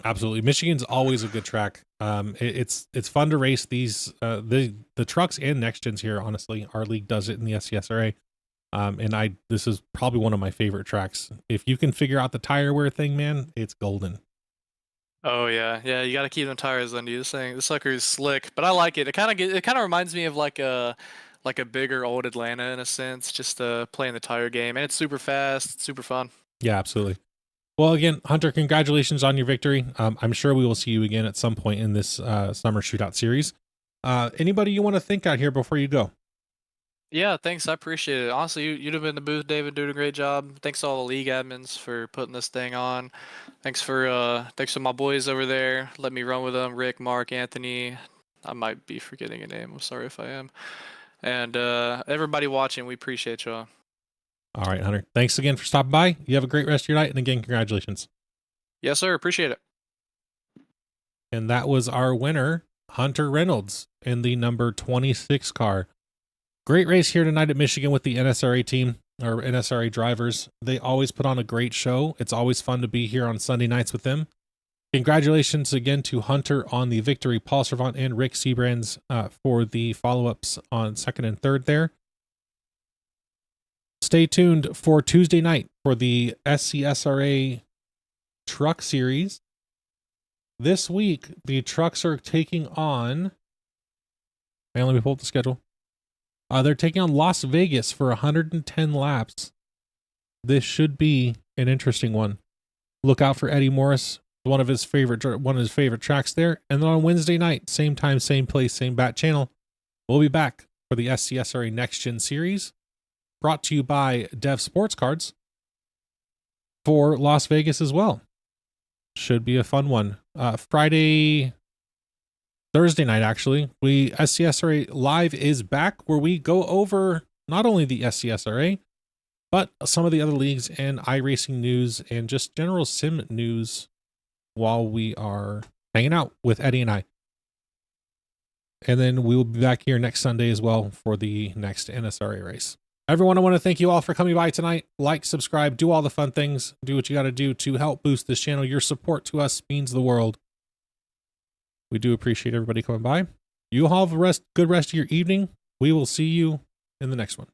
Absolutely, Michigan's always a good track. It's fun to race these the trucks and next gens here. Honestly, our league does it in the SCSRA. And this is probably one of my favorite tracks. If you can figure out the tire wear thing, man, it's golden. Oh yeah, yeah. You got to keep them tires under you. This sucker is slick, but I like it. It kind of reminds me of like a bigger old Atlanta in a sense, just playing the tire game, and it's super fast, super fun. Yeah, absolutely. Well, again, Hunter, congratulations on your victory. I'm sure we will see you again at some point in this summer shootout series. Anybody you want to thank out here before you go? Yeah, thanks. I appreciate it. Honestly, you'd have been in the booth, David, doing a great job. Thanks to all the league admins for putting this thing on. Thanks to my boys over there. Let me run with them. Rick, Mark, Anthony. I might be forgetting a name. I'm sorry if I am. And everybody watching, we appreciate y'all. All right, Hunter. Thanks again for stopping by. You have a great rest of your night, and again, congratulations. Yes, sir. Appreciate it. And that was our winner, Hunter Reynolds, in the number 26 car. Great race here tonight at Michigan with the NSRA team, or NSRA drivers. They always put on a great show. It's always fun to be here on Sunday nights with them. Congratulations again to Hunter on the victory, Paul Servant and Rick Seabrands for the follow-ups on second and third there. Stay tuned for Tuesday night for the SCSRA Truck Series. This week, the trucks are taking on... Man, let me pull up the schedule. They're taking on Las Vegas for 110 laps. This should be an interesting one. Look out for Eddie Morris, one of his favorite tracks there. And then on Wednesday night, same time, same place, same bat channel, we'll be back for the SCSRA Next Gen Series, brought to you by Dev Sports Cards for Las Vegas as well. Should be a fun one. Thursday night, actually, SCSRA Live is back, where we go over not only the SCSRA, but some of the other leagues and iRacing news and just general sim news while we are hanging out with Eddie and I. And then we will be back here next Sunday as well for the next NSRA race. Everyone, I want to thank you all for coming by tonight. Like, subscribe, do all the fun things. Do what you got to do to help boost this channel. Your support to us means the world. We do appreciate everybody coming by. You all have a good rest of your evening. We will see you in the next one.